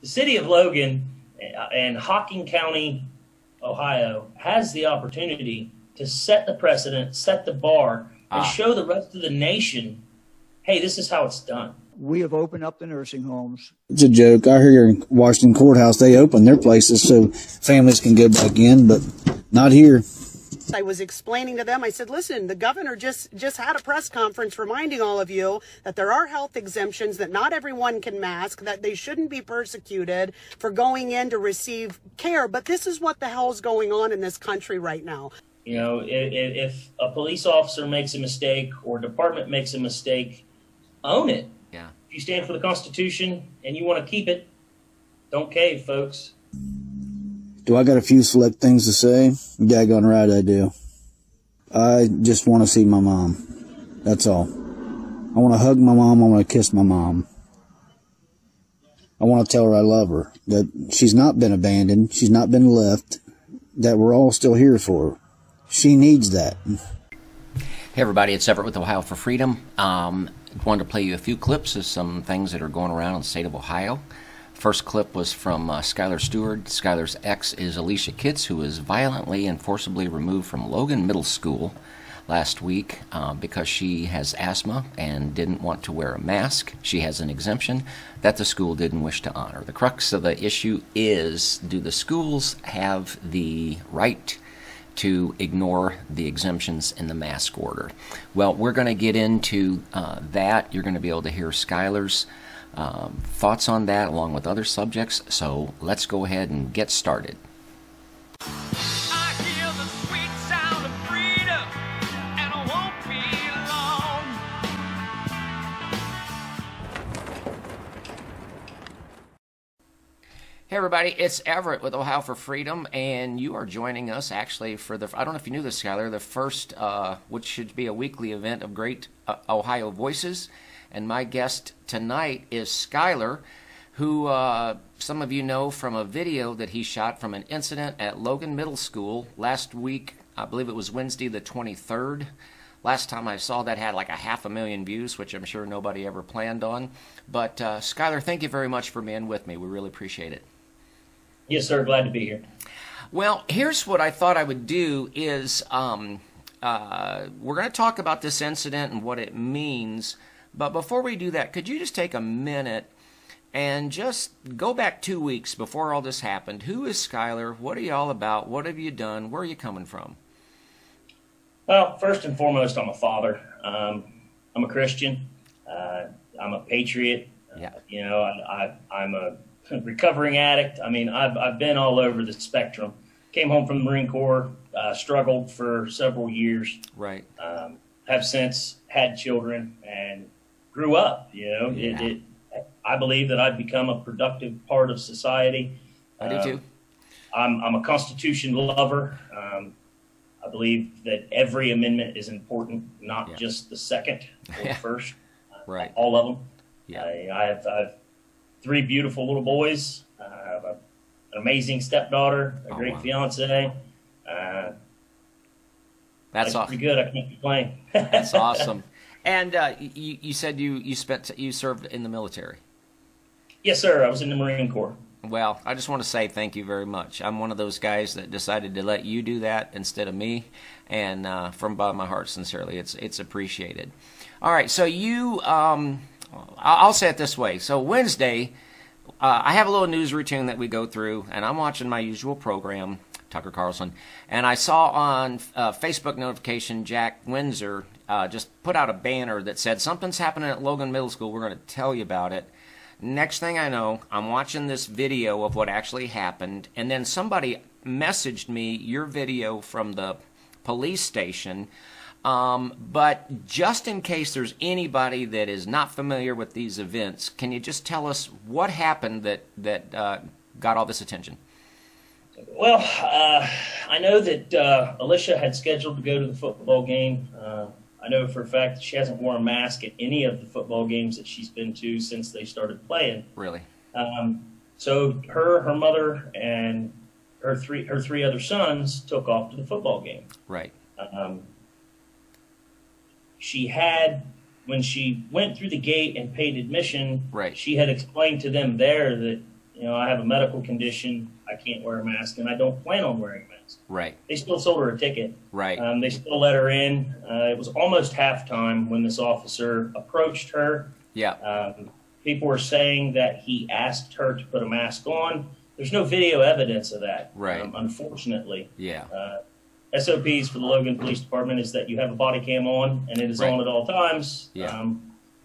the city of Logan and Hocking County, Ohio, has the opportunity to set the precedent, set the bar, and show the rest of the nation, hey, this is how it's done. We have opened up the nursing homes. It's a joke. I hear in Washington Courthouse, they open their places so families can go back in, but not here. I was explaining to them, I said, listen, the governor just had a press conference reminding all of you that there are health exemptions, that not everyone can mask, that they shouldn't be persecuted for going in to receive care. But this is what the hell's going on in this country right now. You know, if a police officer makes a mistake or a department makes a mistake, own it. Yeah. If you stand for the Constitution and you want to keep it, don't cave, folks. Do I got a few select things to say? Daggone right I do. I just want to see my mom. That's all. I want to hug my mom. I want to kiss my mom. I want to tell her I love her. That she's not been abandoned. She's not been left. That we're all still here for her. She needs that. Hey everybody, it's Everett with Ohio for Freedom. Wanted to play you a few clips of some things that are going around in the state of Ohio. First clip was from Skyler Steward. Skyler's ex is Alicia Kitts, who was violently and forcibly removed from Logan Middle School last week because she has asthma and didn't want to wear a mask. She has an exemption that the school didn't wish to honor. The crux of the issue is, do the schools have the right to ignore the exemptions in the mask order? Well, we're going to get into that. You're going to be able to hear Skyler's thoughts on that along with other subjects. So let's go ahead and get started. I hear the sweet sound of freedom, and I won't be long. Hey everybody, it's Everett with Ohio for Freedom, and you are joining us actually for the, I don't know if you knew this, Skyler, the first, which should be a weekly event of Great Ohio Voices. And my guest tonight is Skyler, who some of you know from a video that he shot from an incident at Logan Middle School last week. I believe it was Wednesday the 23rd. Last time I saw that had like 500,000 views, which I'm sure nobody ever planned on. But Skyler, thank you very much for being with me. We really appreciate it. Yes, sir. Glad to be here. Well, here's what I thought I would do is we're going to talk about this incident and what it means. But before we do that, could you just take a minute and just go back 2 weeks before all this happened? Who is Skyler? What are you all about? What have you done? Where are you coming from? Well, first and foremost, I'm a father. I'm a Christian. I'm a patriot. Yeah. You know, I'm a recovering addict. I mean, I've been all over the spectrum. Came home from the Marine Corps, struggled for several years. Right. Have since had children and grew up. You know, Yeah. I believe that I've become a productive part of society. I do too. I'm a Constitution lover. I believe that every amendment is important, not just the second or the first. Right. All of them. Yeah. I have 3 beautiful little boys. I have an amazing stepdaughter, a great fiance. That's awesome. Pretty good. I can't complain. That's awesome. And you said you served in the military. Yes, sir. I was in the Marine Corps. Well, I just want to say thank you very much. I'm one of those guys that decided to let you do that instead of me, and from bottom of my heart, sincerely, it's appreciated. All right, so you, I'll say it this way. So Wednesday, I have a little news routine that we go through, and I'm watching my usual program, Tucker Carlson, and I saw on Facebook notification Jack Windsor just put out a banner that said, something's happening at Logan Middle School, we're going to tell you about it. Next thing I know, I'm watching this video of what actually happened, and then somebody messaged me your video from the police station. But just in case there's anybody that is not familiar with these events, can you just tell us what happened that got all this attention? Well, I know that Alicia had scheduled to go to the football game. I know for a fact that she hasn't worn a mask at any of the football games that she's been to since they started playing. Really? So her mother, and her three other sons took off to the football game. Right. She had, when she went through the gate and paid admission, right, she had explained to them there that I have a medical condition. I can't wear a mask, and I don't plan on wearing a mask. Right. They still sold her a ticket. Right. They still let her in. It was almost halftime when this officer approached her. Yeah. People were saying that he asked her to put a mask on. There's no video evidence of that, Right. Unfortunately. Yeah. SOPs for the Logan Police Department is that you have a body cam on, and it is Right. on at all times. Yeah.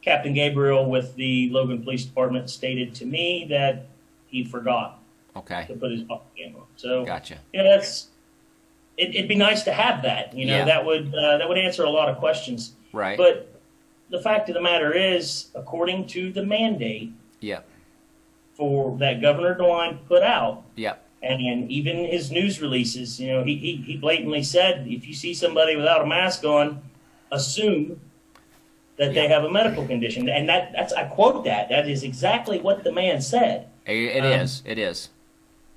Captain Gabriel with the Logan Police Department stated to me that he forgot Okay. to put his body cam on. So, Gotcha. it'd be nice to have that. Yeah. That would answer a lot of questions. Right. But the fact of the matter is, according to the mandate Yeah. for that Governor DeWine put out, Yeah. and even his news releases, he blatantly said, if you see somebody without a mask on, assume that they have a medical condition. And that's I quote that. That is exactly what the man said. It is. It is.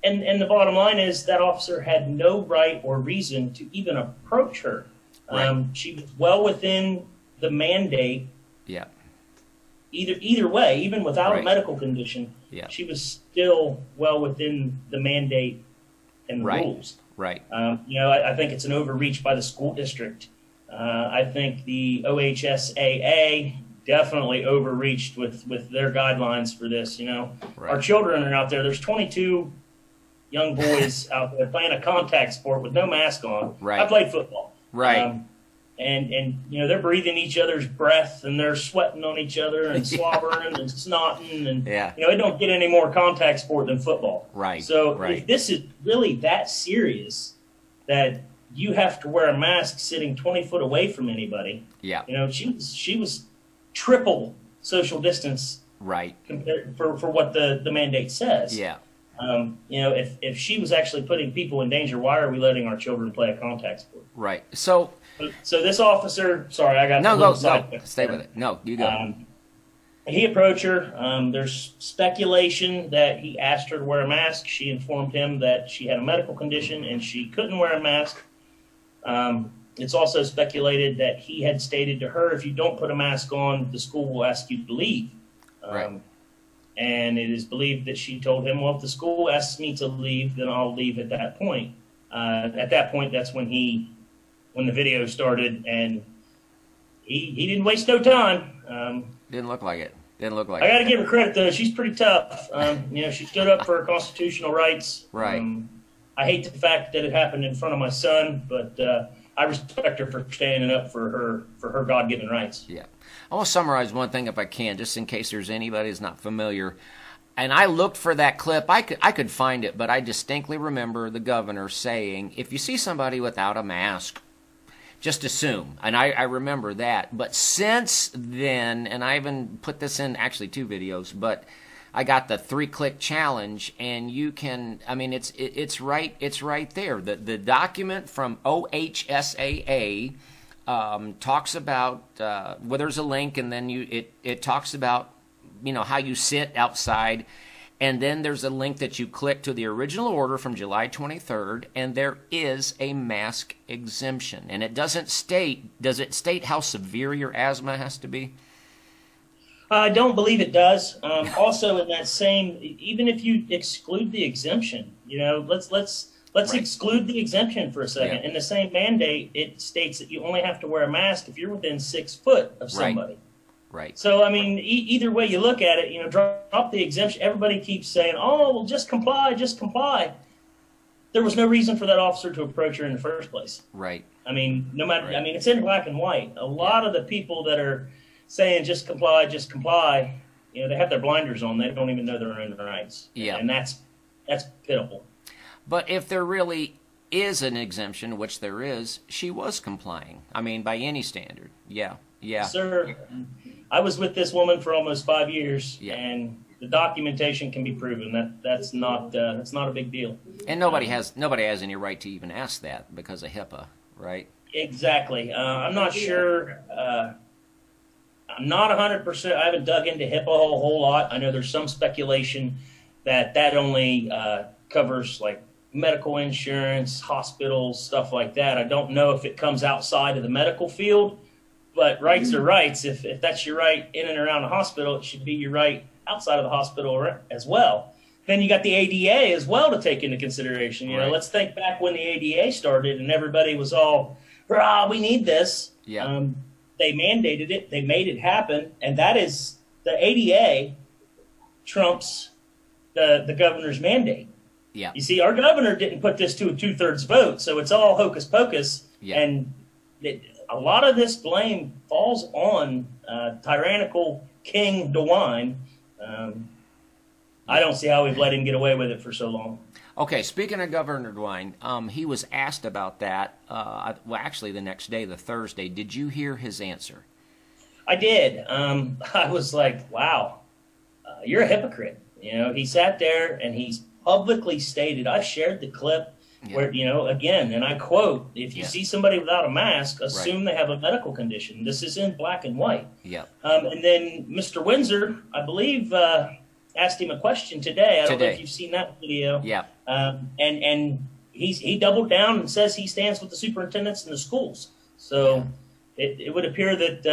And the bottom line is that officer had no right or reason to even approach her. Right. She was well within the mandate. Yeah. Either way, even without Right. a medical condition, Yeah. she was still well within the mandate and the Right. rules. Right. I think it's an overreach by the school district. I think the OHSAA definitely overreached with their guidelines for this. Right. Our children are out there. There's 22 young boys out there playing a contact sport with no mask on. Right. I played football. Right. And they're breathing each other's breath, and they're sweating on each other and slobbering and snotting, and Yeah. it don't get any more contact sport than football. Right. So Right. if this is really that serious that you have to wear a mask sitting 20 foot away from anybody, Yeah. she was triple social distance Right. compared for what the mandate says. Yeah. If she was actually putting people in danger, why are we letting our children play a contact sport? Right. So So this officer, sorry, I got no, a go. little No. sidetracked Stay there. with it. No, you go. He approached her. There's speculation that he asked her to wear a mask. She informed him that she had a medical condition and she couldn't wear a mask. It's also speculated that he had stated to her, if you don't put a mask on, the school will ask you to leave. Right. And it is believed that she told him, well, if the school asks me to leave, then I'll leave at that point. At that point, that's when the video started, and he didn't waste no time. Didn't look like it. Didn't look like I got it. to give her credit, though. She's pretty tough. She stood up for her constitutional rights. Right. I hate the fact that it happened in front of my son, but I respect her for standing up for her God-given rights. Yeah. I want to summarize one thing if I can, just in case there's anybody who's not familiar. And I looked for that clip. I could find it, but I distinctly remember the governor saying, if you see somebody without a mask, just assume. And I remember that. But since then, and I even put this in actually 2 videos, but I got the 3-click challenge, and you can, it's right there. The document from OHSAA talks about, well, there's a link, and then it talks about, how you sit outside, and then there's a link that you click to the original order from July 23rd, and there is a mask exemption. And it does it state how severe your asthma has to be? I don't believe it does. Also, in that same, even if you exclude the exemption, let's Right. exclude the exemption for a second. Yeah. In the same mandate, it states that you only have to wear a mask if you're within 6 foot of somebody. Right. So, either way you look at it, drop the exemption. Everybody keeps saying, oh, well, just comply, just comply. There was no reason for that officer to approach her in the first place. Right. No matter, Right. it's in black and white. A lot of the people that are saying just comply, they have their blinders on. They don't even know they're in their rights. Yeah. And that's pitiful. But if there really is an exemption, which there is, she was complying. By any standard. Yeah. Yeah. Sir, I was with this woman for almost 5 years, Yeah. and the documentation can be proven. That's not a big deal. And nobody has any right to even ask that because of HIPAA, right? Exactly. I'm not sure. I'm not 100%. I haven't dug into HIPAA a whole lot. I know there's some speculation that only covers like medical insurance, hospitals, stuff like that. I don't know if it comes outside of the medical field, but rights are rights. If that's your right in and around the hospital, it should be your right outside of the hospital as well. then you got the ADA as well to take into consideration. You know, Right. let's think back when the ADA started and everybody was all, we need this. Yeah. They mandated it. They made it happen. And that is the ADA trumps the governor's mandate. Yeah. You see, our governor didn't put this to a 2/3 vote, so it's all hocus pocus. Yeah. And a lot of this blame falls on tyrannical King DeWine. I don't see how we've let him get away with it for so long. Okay, speaking of Governor DeWine, he was asked about that, well, actually the next day, the Thursday. Did you hear his answer? I did. I was like, wow, you're a hypocrite. You know, he sat there and he's publicly stated, I shared the clip where, you know, again, and I quote, if you see somebody without a mask, assume they have a medical condition. This is in black and white. Yeah. And then Mr. Windsor, I believe, asked him a question today. I don't know if you've seen that video. Yeah. And he doubled down and says he stands with the superintendents and the schools. So it would appear that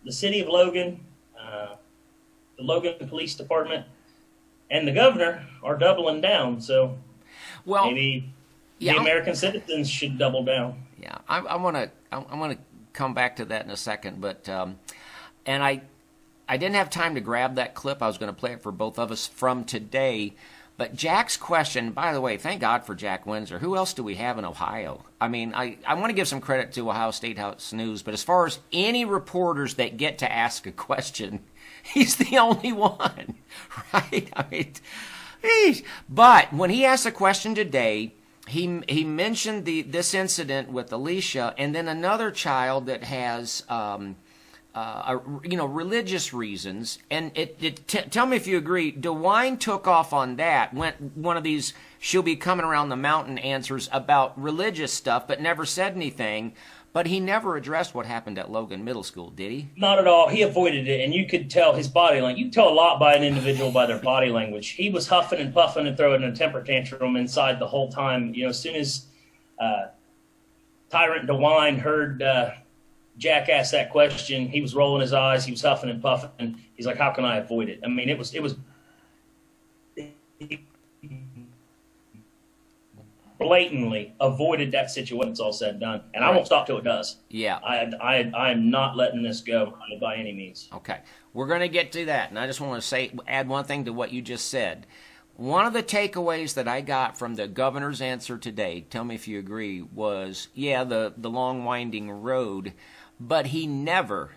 the city of Logan, the Logan Police Department, and the governor are doubling down. So maybe the American citizens should double down. Yeah, I want to come back to that in a second, but and I didn't have time to grab that clip. I was going to play it for both of us from today. But Jack's question, by the way, thank God for Jack Windsor. Who else do we have in Ohio? I mean, I want to give some credit to Ohio State House News, but as far as any reporters that get to ask a question, he's the only one, right? I mean, but when he asked a question today, he mentioned this incident with Alicia, and then another child that has religious reasons, and tell me if you agree. DeWine took off on that. Went one of these "she'll be coming around the mountain" answers about religious stuff, but never said anything. But he never addressed what happened at Logan Middle School, did he? Not at all. He avoided it, and you could tell his body language. You can tell a lot by an individual by their body language. He was huffing and puffing and throwing a temper tantrum inside the whole time. You know, as soon as Tyrant DeWine heard Jack ask that question, he was rolling his eyes. He was huffing and puffing. He's like, "How can I avoid it?" I mean, it was blatantly avoided that situation. It's all said and done, and I won't stop till it does. Yeah, I am not letting this go by any means. Okay, we're going to get to that, and I just want to add one thing to what you just said. One of the takeaways that I got from the governor's answer today, tell me if you agree, was the long winding road, but he never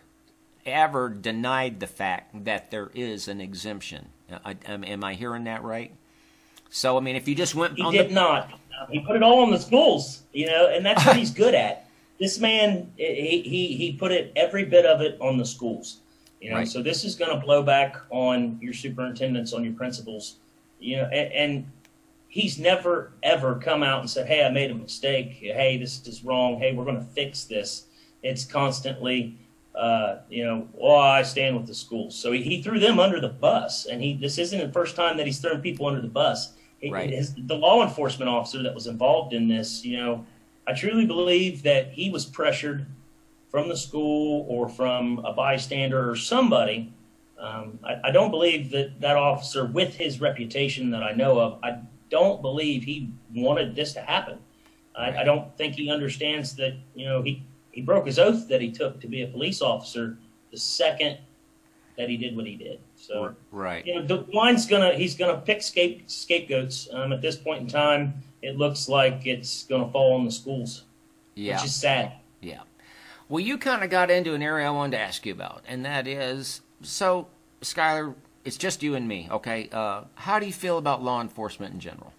ever denied the fact that there is an exemption. Am I hearing that right? So I mean, if you just went, he did not. He put it all on the schools, you know, and that's what he's good at. This man, he put every bit of it on the schools, you know. Right. So this is going to blow back on your superintendents, on your principals, you know. And he's never ever come out and said, "Hey, I made a mistake. Hey, this is wrong. Hey, we're going to fix this." It's constantly, I stand with the schools. So he threw them under the bus, and this isn't the first time that he's thrown people under the bus. Right. The law enforcement officer that was involved in this, you know, I truly believe that he was pressured from the school or from a bystander or somebody. I don't believe that officer, with his reputation that I know of, I don't believe he wanted this to happen. I don't think he understands that, you know, he broke his oath that he took to be a police officer the second that he did what he did. So, right. You know, DeWine's he's gonna pick scapegoats. At this point in time, it looks like it's gonna fall on the schools, which is sad. Yeah. Well, you kind of got into an area I wanted to ask you about, and that is, so Skyler, it's just you and me, okay? How do you feel about law enforcement in general?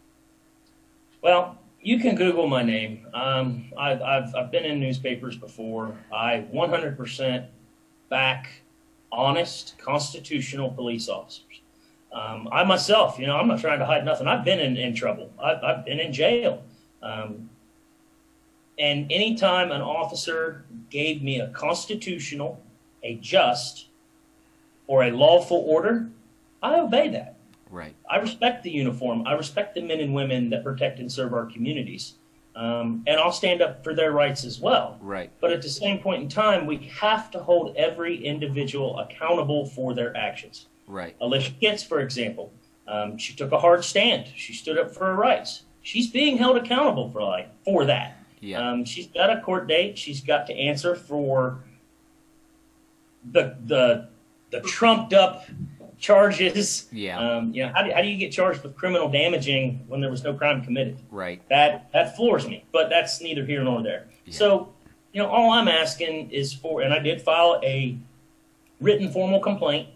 Well, you can Google my name. I've been in newspapers before. I 100% back honest, constitutional police officers. I myself, you know, I'm not trying to hide nothing. I've been in trouble. I've been in jail. And anytime an officer gave me a constitutional, a just, or a lawful order, I obey that. Right. I respect the uniform. I respect the men and women that protect and serve our communities. And I'll stand up for their rights as well. Right. But at the same point in time, we have to hold every individual accountable for their actions. Right. Alicia Kitts, for example, She took a hard stand. She stood up for her rights. She's being held accountable for that. Yeah. She's got a court date. She's got to answer for the trumped up charges. Yeah. How do you get charged with criminal damaging when there was no crime committed? Right. That floors me, but that's neither here nor there. Yeah. So, all I'm asking is and I did file a written formal complaint.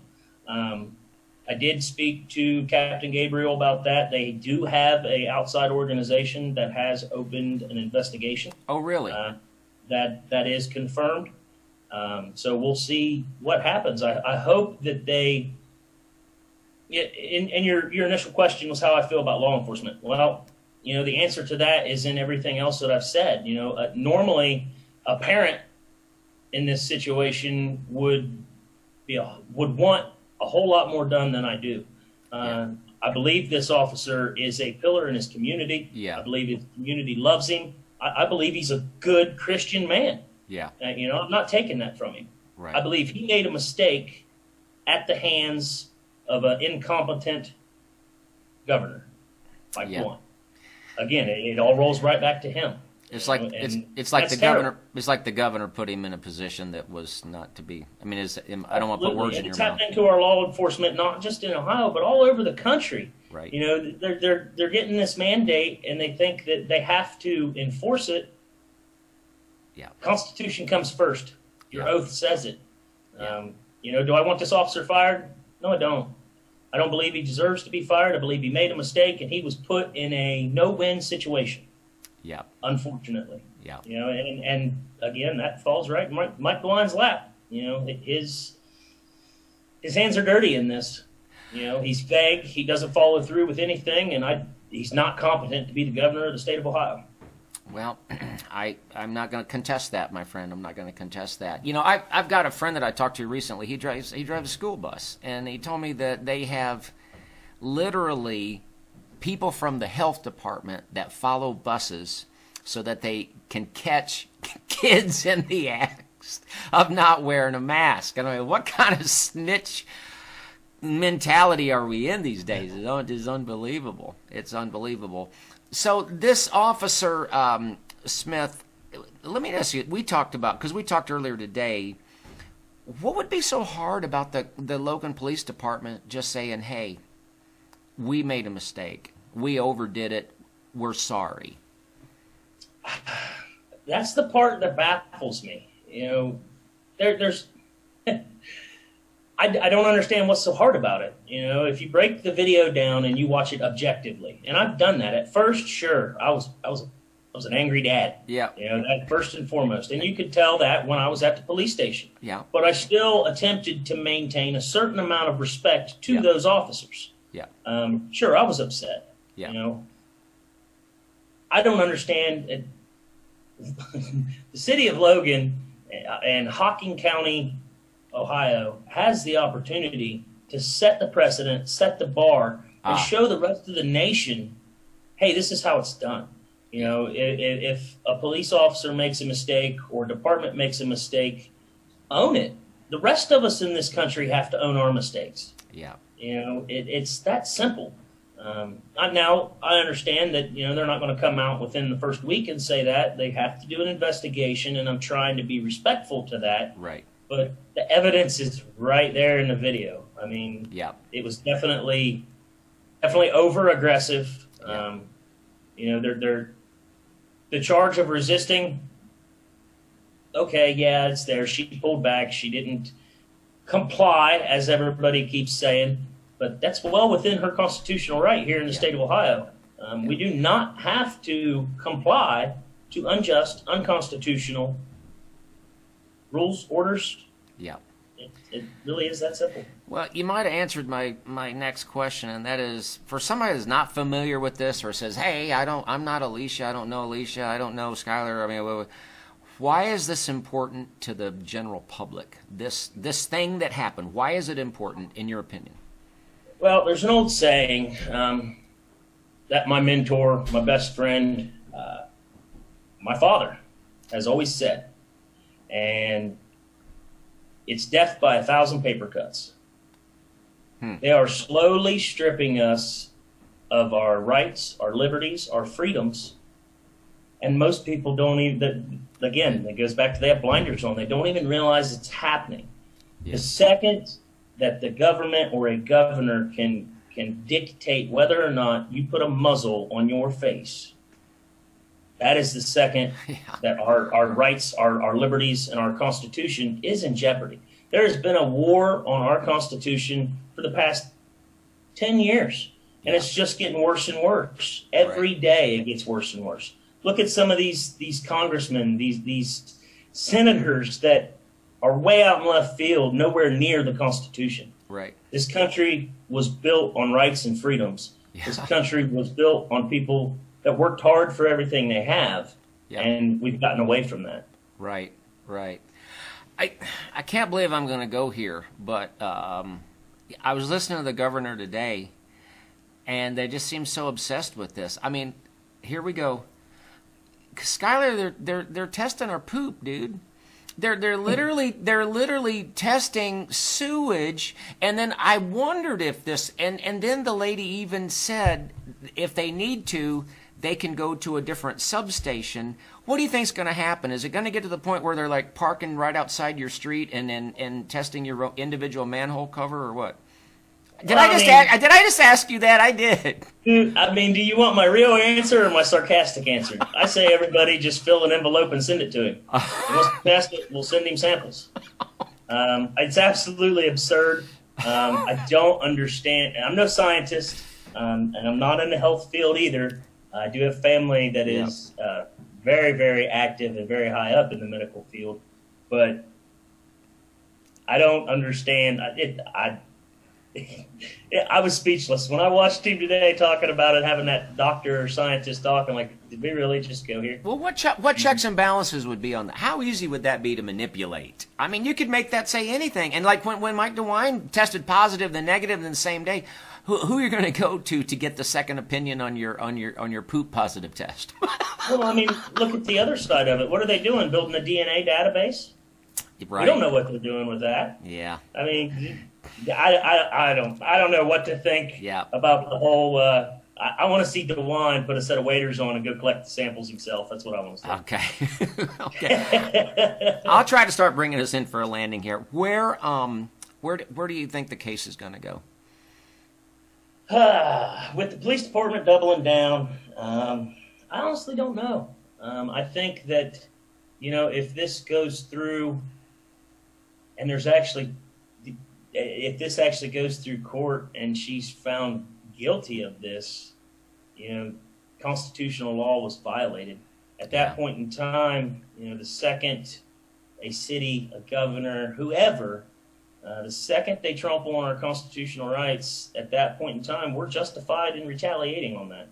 I did speak to Captain Gabriel about that. They do have a outside organization that has opened an investigation. Oh, really? That is confirmed. So we'll see what happens. I hope that they. And your initial question was how I feel about law enforcement. Well, the answer to that is in everything else that I've said. Normally a parent in this situation would want a whole lot more done than I do. I believe this officer is a pillar in his community. Yeah. I believe his community loves him. I believe he's a good Christian man. Yeah. I'm not taking that from him. Right. I believe he made a mistake at the hands of an incompetent governor, like Yeah. one. Again, it all rolls right back to him. It's like it's like that's the governor. terrible. It's like the governor put him in a position that was not to be. I mean, I don't want to put words in your It's mouth. happening to our law enforcement, not just in Ohio, but all over the country. Right. They're getting this mandate, and they think that they have to enforce it. Yeah. Constitution comes first. Your Yeah. oath says it. Yeah. Do I want this officer fired? No, I don't. I don't believe he deserves to be fired. I believe he made a mistake, and he was put in a no-win situation. Yeah. Unfortunately. Yeah. And again, that falls right in Mike DeWine's lap. His hands are dirty in this. He's vague. He doesn't follow through with anything, and he's not competent to be the governor of the state of Ohio. Well, I'm not going to contest that, my friend. I'm not going to contest that. I've got a friend that I talked to recently. He drives a school bus, and he told me that they have literally people from the health department that follow buses so that they can catch kids in the act of not wearing a mask. I mean, what kind of snitch mentality are we in these days? It is unbelievable. It's unbelievable. So this officer, Smith, let me ask you, we talked earlier today, what would be so hard about the Logan Police Department just saying, hey, we made a mistake. We overdid it. We're sorry. That's the part that baffles me. There's I don't understand what's so hard about it. If you break the video down and you watch it objectively, and I've done that. At first, sure, I was an angry dad. Yeah. That first and foremost, and you could tell that when I was at the police station. Yeah. But I still attempted to maintain a certain amount of respect to those officers. Yeah. Sure, I was upset. Yeah. I don't understand. The city of Logan and Hocking County, Ohio, has the opportunity to set the precedent, set the bar, and show the rest of the nation, hey, this is how it's done. If a police officer makes a mistake or department makes a mistake, own it. The rest of us in this country have to own our mistakes. Yeah. It's that simple. Now, I understand that, they're not going to come out within the first week and say that. They have to do an investigation, and I'm trying to be respectful to that. Right. But the evidence is right there in the video. I mean, Yeah. it was definitely over aggressive. Yeah. They're the charge of resisting. Okay, yeah, it's there. She pulled back. She didn't comply, as everybody keeps saying. But that's well within her constitutional right here in the state of Ohio. We do not have to comply to unjust, unconstitutional rules, orders. Yeah. It really is that simple. Well, you might have answered my next question, and that is, for somebody that's not familiar with this or says, hey, I'm not Alicia, I don't know Alicia, I don't know Skyler, I mean, why is this important to the general public? This thing that happened, why is it important, in your opinion? Well, there's an old saying that my mentor, my best friend, my father has always said, and it's death by 1,000 paper cuts. They are slowly stripping us of our rights, our liberties, our freedoms. And most people don't even, again, it goes back to they have blinders on. They don't even realize it's happening. Yeah. The second that the government or a governor can dictate whether or not you put a muzzle on your face, that is the second that our rights, our liberties, and our Constitution is in jeopardy. There has been a war on our Constitution for the past 10 years, and it's just getting worse and worse. Every day it gets worse and worse. Look at some of these congressmen, these senators that are way out in left field, nowhere near the Constitution. Right. This country was built on rights and freedoms. Yeah. This country was built on people that worked hard for everything they have, and we've gotten away from that. Right, right. I can't believe I'm going to go here, but I was listening to the governor today, and they just seem so obsessed with this. I mean, here we go. Skyler, they're testing our poop, dude. They're literally testing sewage, and then I wondered if this, and then the lady even said if they need to, they can go to a different substation. What do you think's going to happen? Is it going to get to the point where they're like parking right outside your street and testing your individual manhole cover, or what? Did I just ask you that? I did. I mean, do you want my real answer or my sarcastic answer? I say everybody just fill an envelope and send it to him. And once we test it, we'll send him samples. It's absolutely absurd. I don't understand. I'm no scientist, and I'm not in the health field either. I do have family that is very, very active and very high up in the medical field, but I don't understand. I was speechless when I watched him today talking about it, having that doctor or scientist talking. Like, did we really just go here? Well, what checks and balances would be on that? How easy would that be to manipulate? I mean, you could make that say anything. And like when Mike DeWine tested positive, then negative, then the same day, who are you going to go to get the second opinion on your poop positive test? Well, I mean, look at the other side of it. What are they doing? Building a DNA database? Right. We don't know what they're doing with that. Yeah. I mean, I don't know what to think about the whole. I want to see DeWine put a set of waiters on and go collect the samples himself. That's what I want to see. Okay. Okay. I'll try to start bringing us in for a landing here. Where do you think the case is going to go? With the police department doubling down, I honestly don't know. I think that, if this goes through and if this actually goes through court and she's found guilty of this, constitutional law was violated. At that point in time, the second a city, a governor, whoever, the second they trample on our constitutional rights, at that point in time, we're justified in retaliating on that.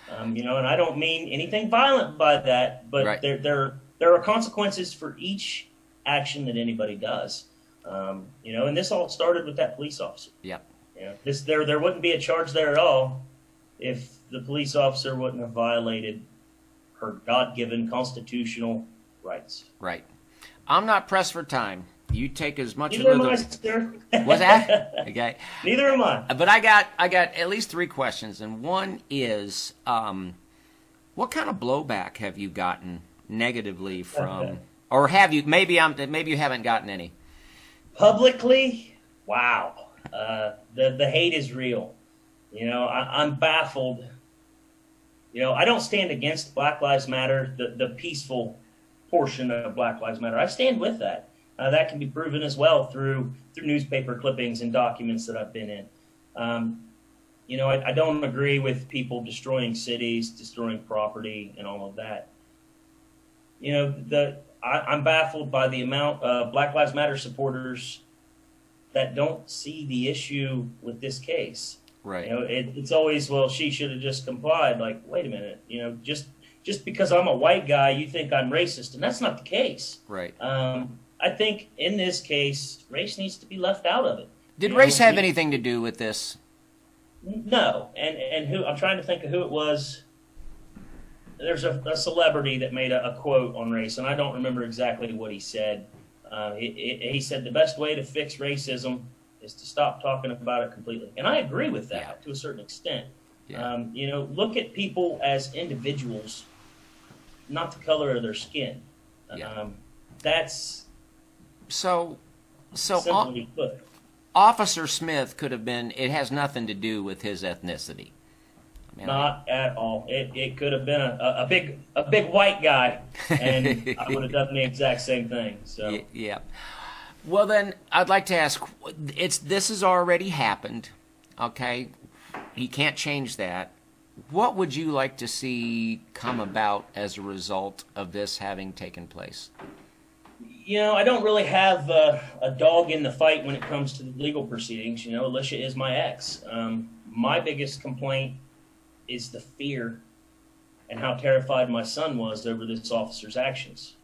And I don't mean anything violent by that, but there are consequences for each action that anybody does. And this all started with that police officer. Yeah. There wouldn't be a charge there at all if the police officer wouldn't have violated her God-given constitutional rights. Right. I'm not pressed for time. You take as much Neither of am I, sir. What's that? Okay. Neither am I. But I got at least 3 questions, and one is, what kind of blowback have you gotten negatively from, or have you? Maybe you haven't gotten any. Publicly, wow. The hate is real. I'm baffled. I don't stand against Black Lives Matter, the peaceful portion of Black Lives Matter. I stand with that. That can be proven as well through newspaper clippings and documents that I've been in. I don't agree with people destroying cities, destroying property, and all of that. I'm baffled by the amount of Black Lives Matter supporters that don't see the issue with this case. Right. It's always, well, she should have just complied. Like, wait a minute, just because I'm a white guy, you think I'm racist, and that's not the case. Right. I think in this case, race needs to be left out of it. Did race have anything to do with this? No, and who I'm trying to think of who it was. There's a celebrity that made a quote on race, and I don't remember exactly what he said. He said the best way to fix racism is to stop talking about it completely. And I agree with that to a certain extent. Yeah. You know, look at people as individuals, not the color of their skin. Yeah. That's so simply put. Officer Smith could have been, it has nothing to do with his ethnicity. I mean, Not at all. It could have been a big white guy, and I would have done the exact same thing. So yeah. Well, then I'd like to ask. This has already happened. Okay, he can't change that. What would you like to see come about as a result of this having taken place? You know, I don't really have a dog in the fight when it comes to the legal proceedings. You know, Alicia is my ex. My biggest complaint is the fear and how terrified my son was over this officer's actions.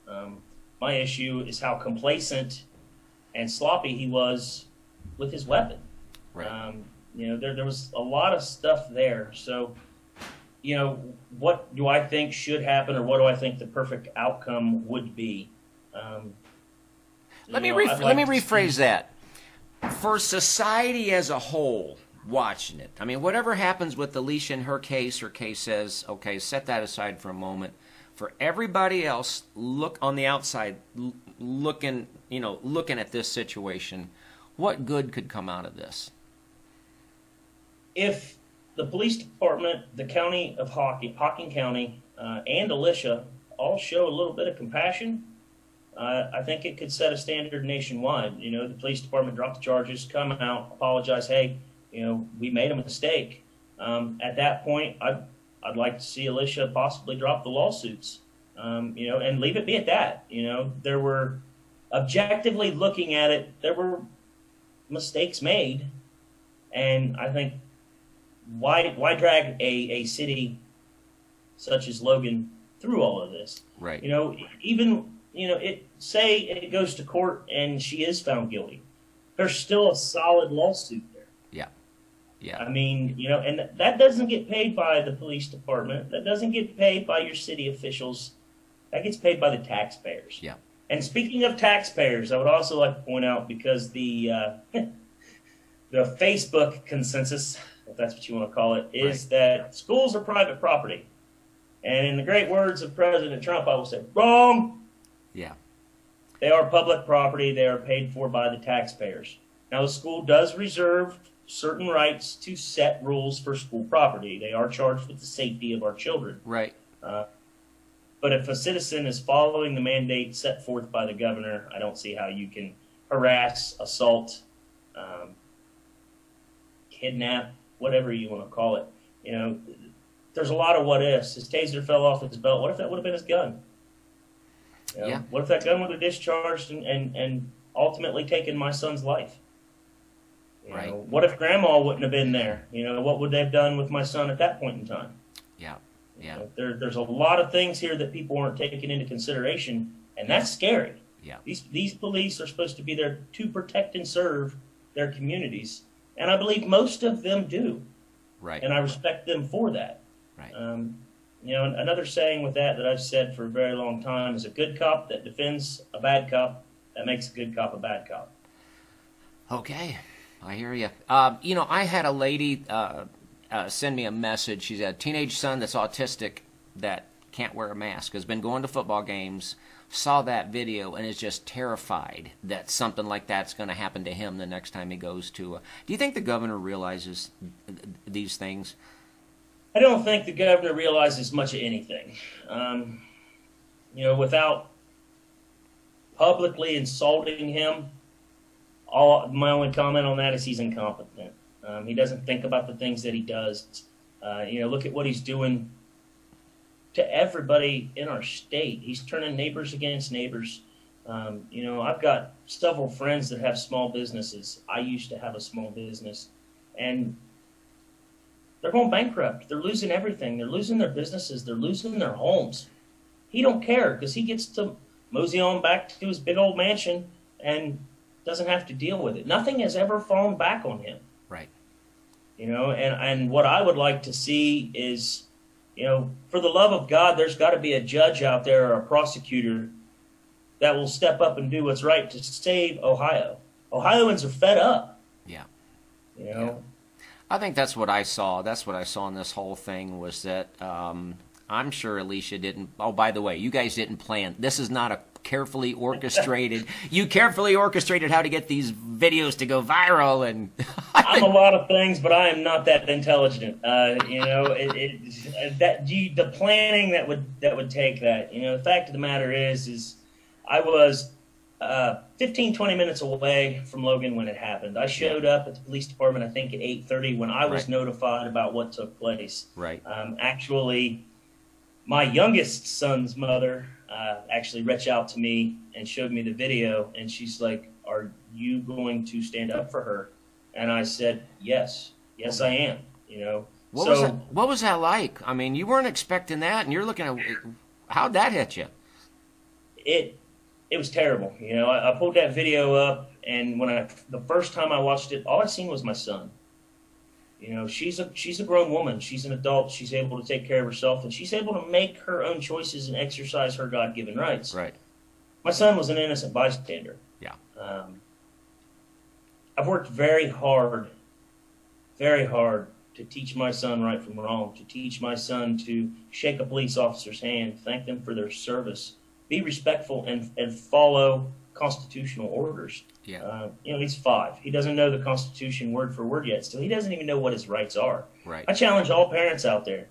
My issue is how complacent and sloppy he was with his weapon. Right. You know, there was a lot of stuff there. So, you know, what do I think should happen, or what do I think the perfect outcome would be? Let me rephrase that. For society as a whole, watching it, I mean, whatever happens with Alicia in her case says, okay, set that aside for a moment. For everybody else, look on the outside, looking at this situation, what good could come out of this? If the police department, the county of Hocking County, and Alicia all show a little bit of compassion, I think it could set a standard nationwide. You know, the police department drop the charges, come out, apologize. Hey, you know, we made a mistake. At that point, I'd like to see Alicia possibly drop the lawsuits, you know, and leave it be at that. You know, there were, objectively looking at it, there were mistakes made. And I think why drag a city such as Logan through all of this? Right. You know, even, you know, say it goes to court and she is found guilty. There's still a solid lawsuit there. Yeah. Yeah. I mean, you know, and that doesn't get paid by the police department. That doesn't get paid by your city officials. That gets paid by the taxpayers. Yeah. And speaking of taxpayers, I would also like to point out, because the the Facebook consensus, if that's what you want to call it, is that schools are private property. And in the great words of President Trump, I will say, wrong. Yeah. They are public property. They are paid for by the taxpayers. Now, the school does reserve certain rights to set rules for school property. They are charged with the safety of our children. Right. But if a citizen is following the mandate set forth by the governor, I don't see how you can harass, assault, kidnap, whatever you want to call it. You know, there's a lot of what ifs. His taser fell off his belt. What if that would have been his gun? You know, Yeah. What if that gun would have discharged and ultimately taken my son's life? You Right. know, what if grandma wouldn't have been there? You know, what would they have done with my son at that point in time? Yeah. Yeah. You know, there's a lot of things here that people aren't taking into consideration, and that's scary. Yeah. These police are supposed to be there to protect and serve their communities, and I believe most of them do. Right. And I respect them for that. Right. You know, another saying with that I've said for a very long time is, a good cop that defends a bad cop, that makes a good cop a bad cop. Okay, I hear you. You know, I had a lady send me a message. She's a teenage son that's autistic that can't wear a mask, has been going to football games, saw that video, and is just terrified that something like that's going to happen to him the next time he goes to. Do you think the governor realizes these things? I don't think the governor realizes much of anything. You know, without publicly insulting him, my only comment on that is he's incompetent. He doesn't think about the things that he does. You know, look at what he's doing to everybody in our state. He's turning neighbors against neighbors. You know, I've got several friends that have small businesses. I used to have a small business, and they're going bankrupt. They're losing everything. They're losing their businesses. They're losing their homes. He don't care, because he gets to mosey on back to his big old mansion and doesn't have to deal with it. Nothing has ever fallen back on him. Right. You know, and what I would like to see is, you know, for the love of God, there's got to be a judge out there or a prosecutor that will step up and do what's right to save Ohio. Ohioans are fed up. Yeah. You know. I think that's what I saw. That's what I saw in this whole thing was that I'm sure Alicia didn't. Oh, by the way, you guys didn't plan. This is not a carefully orchestrated. You carefully orchestrated how to get these videos to go viral, and I'm a lot of things, but I am not that intelligent. You know, the planning that would take that. You know, the fact of the matter is I was 15, 20 minutes away from Logan when it happened. I showed up at the police department, I think, at 8:30 when I was notified about what took place. Right. Actually, my youngest son's mother actually reached out to me and showed me the video, and she's like, "Are you going to stand up for her?" And I said, "Yes, I am." You know, what was that like? I mean, you weren't expecting that, and you're looking at how'd that hit you? It was terrible. You know, I pulled that video up, and the first time I watched it, all I seen was my son. You know, she's a grown woman. She's an adult. She's able to take care of herself, and she's able to make her own choices and exercise her God-given rights. Right. My son was an innocent bystander. Yeah. I've worked very hard to teach my son right from wrong, to teach my son to shake a police officer's hand, thank them for their service, be respectful, and follow constitutional orders. Yeah. You know, he's 5. He doesn't know the Constitution word for word yet, so he doesn't even know what his rights are. Right. I challenge all parents out there.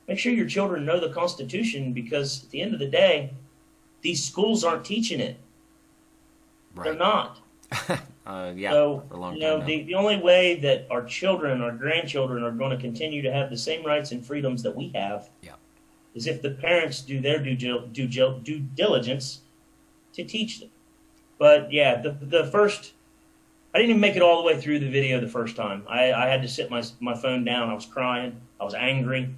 Make sure your children know the Constitution, because at the end of the day, these schools aren't teaching it. Right. They're not. Yeah, So, for a long you time know, now. the only way that our children, our grandchildren are going to continue to have the same rights and freedoms that we have is if the parents do their due diligence to teach them. But yeah, the first, I didn't even make it all the way through the video the first time. I had to sit my phone down. I was crying. I was angry.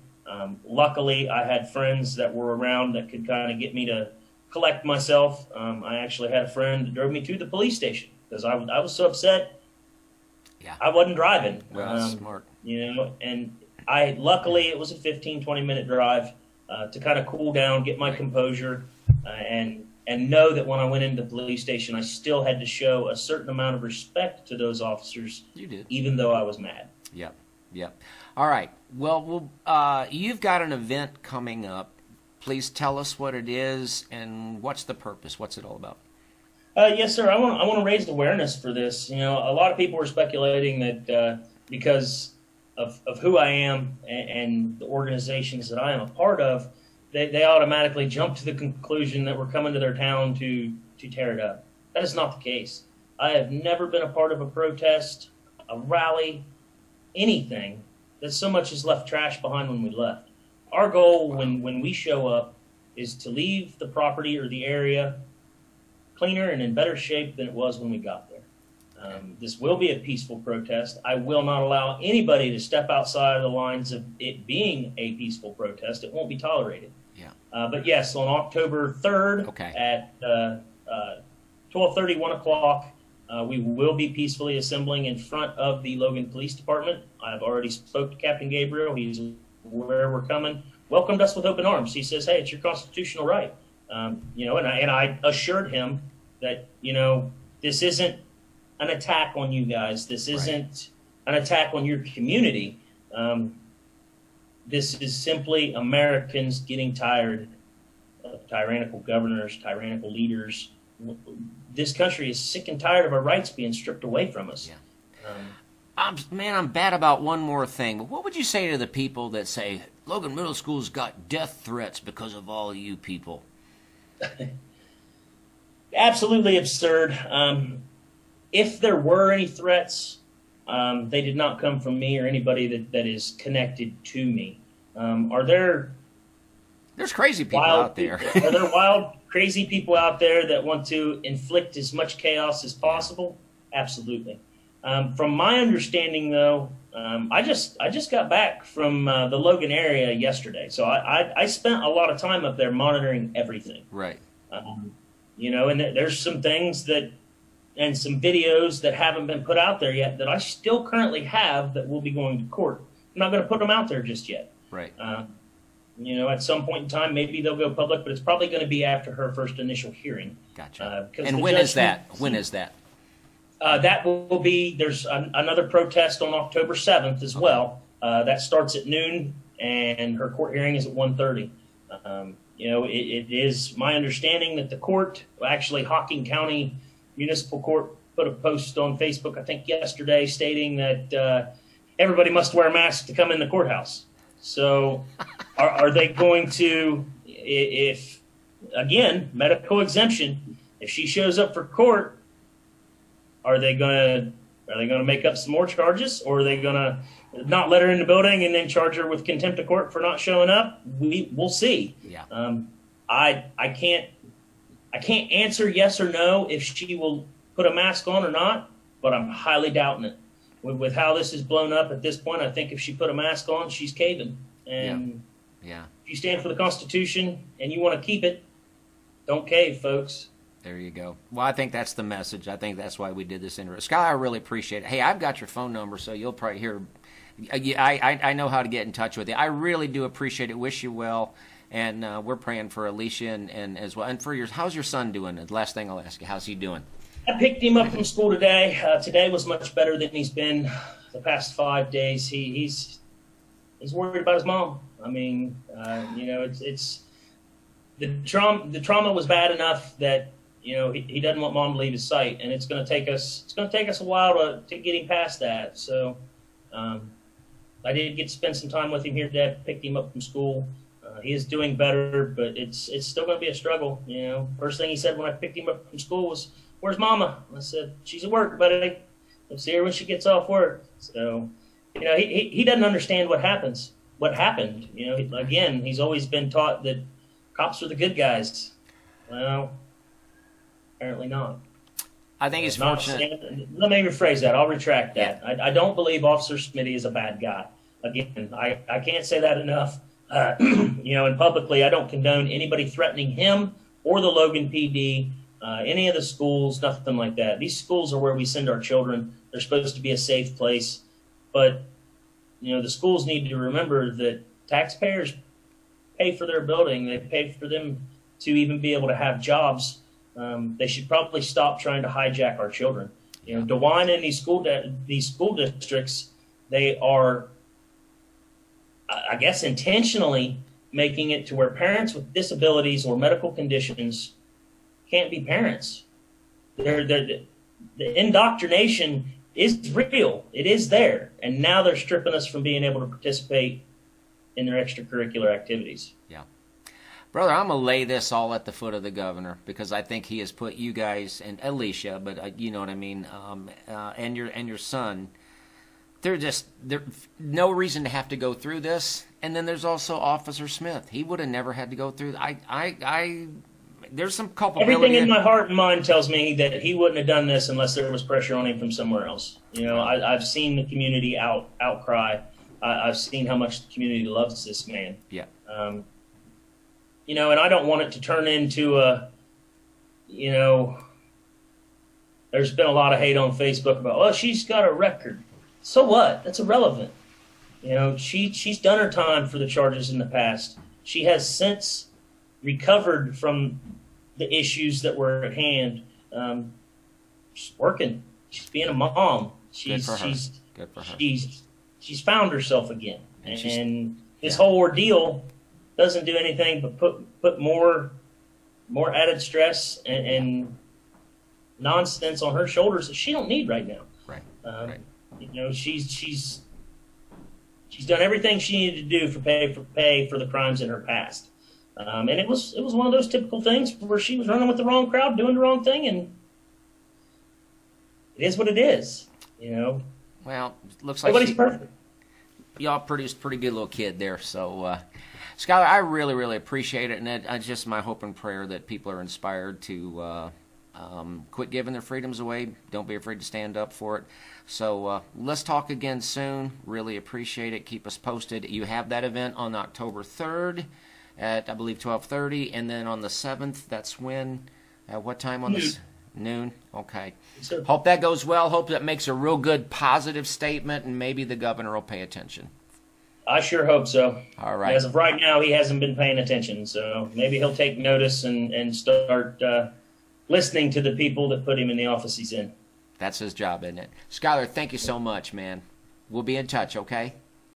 Luckily, I had friends that were around that could kind of get me to collect myself. I actually had a friend that drove me to the police station because I was so upset. Yeah. I wasn't driving. Well, that's smart. You know, and luckily it was a 15, 20-minute drive to kind of cool down, get my composure, and know that when I went into the police station, I still had to show a certain amount of respect to those officers. You did. Even though I was mad. Yep. All right. Well, you've got an event coming up. Please tell us what it is and what's the purpose. What's it all about? Yes, sir. I want to raise awareness for this. You know, a lot of people are speculating that because of who I am and the organizations that I am a part of, they automatically jump to the conclusion that we're coming to their town to tear it up. That is not the case. I have never been a part of a protest, a rally, anything that so much as left trash behind when we left. Our goal when we show up is to leave the property or the area cleaner and in better shape than it was when we got there. This will be a peaceful protest. I will not allow anybody to step outside of the lines of it being a peaceful protest. It won't be tolerated. Yeah. But yes, on October 3rd at 12:30, 1 o'clock, we will be peacefully assembling in front of the Logan Police Department. I've already spoke to Captain Gabriel. He's where we're coming. Welcomed us with open arms. He says, "Hey, it's your constitutional right." You know, and I assured him that, you know, this isn't an attack on you guys. This isn't an attack on your community. This is simply Americans getting tired of tyrannical governors, tyrannical leaders. This country is sick and tired of our rights being stripped away from us. Yeah. I'm bad about one more thing. But what would you say to the people that say Logan Middle School's got death threats because of all you people? Absolutely absurd. If there were any threats, they did not come from me or anybody that is connected to me. There's crazy people out there. Are there wild, crazy people out there that want to inflict as much chaos as possible? Absolutely. From my understanding, though, I just got back from the Logan area yesterday, so I spent a lot of time up there monitoring everything. Right. You know, and there's some things and some videos that haven't been put out there yet that I still currently have that will be going to court. I'm not going to put them out there just yet. Right. You know, at some point in time, maybe they'll go public, but it's probably going to be after her first initial hearing. Gotcha. And when is that? When is that? That will be, there's another protest on October 7th as well. That starts at noon, and her court hearing is at 1:30. It is my understanding that the court, actually Hocking County Municipal Court, put a post on Facebook, I think yesterday, stating that everybody must wear a mask to come in the courthouse. So are they going to, if, again, medical exemption, if she shows up for court, are they going to make up some more charges, or are they going to not let her in the building and then charge her with contempt of court for not showing up? We'll see. Yeah. I can't answer yes or no if she will put a mask on or not, but I'm highly doubting it. With how this is blown up at this point, I think if she put a mask on, she's caving. And yeah. If you stand for the Constitution and you want to keep it, don't cave, folks. There you go. Well, I think that's the message. I think that's why we did this interview. Skyler, I really appreciate it. Hey, I've got your phone number, so you'll probably hear. I know how to get in touch with you. I really do appreciate it. Wish you well, and we're praying for Alicia and as well. And for how's your son doing? The last thing I'll ask you, how's he doing? I picked him up from school today. Today was much better than he's been the past 5 days. He's worried about his mom. I mean, it's the trauma was bad enough that he doesn't want mom to leave his sight, and it's going to take us a while to get him past that. So I did get to spend some time with him here today. I picked him up from school. He is doing better, but it's still going to be a struggle. First thing he said when I picked him up from school was, "Where's Mama?" I said, "She's at work, buddy. We'll see her when she gets off work." So, he doesn't understand what happened. Again, he's always been taught that cops are the good guys. Well, apparently not. I think he's fortunate. Let me rephrase that. I'll retract that. Yeah. I don't believe Officer Smitty is a bad guy. Again, I can't say that enough. And publicly, I don't condone anybody threatening him or the Logan PD, any of the schools, nothing like that. These schools are where we send our children. They're supposed to be a safe place. But, the schools need to remember that taxpayers pay for their building. They pay for them to even be able to have jobs. They should probably stop trying to hijack our children. DeWine and these school districts, they are, I guess, intentionally making it to where parents with disabilities or medical conditions can't be parents. The indoctrination is real. It is there. And now they're stripping us from being able to participate in their extracurricular activities. Yeah. Brother, I'm going to lay this all at the foot of the governor, because I think he has put you guys, and Alicia, but you know what I mean, and your son, there's no reason to have to go through this. And then there's also Officer Smith. He would have never had to go through. There's some culpability. Everything in my heart and mind tells me that he wouldn't have done this unless there was pressure on him from somewhere else. I've seen the community outcry. I've seen how much the community loves this man. Yeah. And I don't want it to turn into there's been a lot of hate on Facebook about, well, she's got a record. So what? That's irrelevant. She's done her time for the charges in the past. She has since recovered from the issues that were at hand. She's working. She's being a mom. She's found herself again. And this whole ordeal doesn't do anything but put more added stress and nonsense on her shoulders that she don't need right now. Right. Right. She's done everything she needed to do for pay for the crimes in her past. And it was one of those typical things where she was running with the wrong crowd, doing the wrong thing, and it is what it is. Well, it looks like nobody's perfect. Y'all produced a pretty good little kid there. So, Skyler, I really, really appreciate it, and it's just my hope and prayer that people are inspired to quit giving their freedoms away. Don't be afraid to stand up for it. So let's talk again soon. Really appreciate it. Keep us posted. You have that event on October 3rd at, I believe, 12:30, and then on the 7th, that's when? At what time on this? Noon? Okay. Sure. Hope that goes well. Hope that makes a real good positive statement, and maybe the governor will pay attention. I sure hope so. All right. As of right now, he hasn't been paying attention, so maybe he'll take notice and start listening to the people that put him in the office he's in. That's his job, isn't it? Skyler, thank you so much, man. We'll be in touch, okay?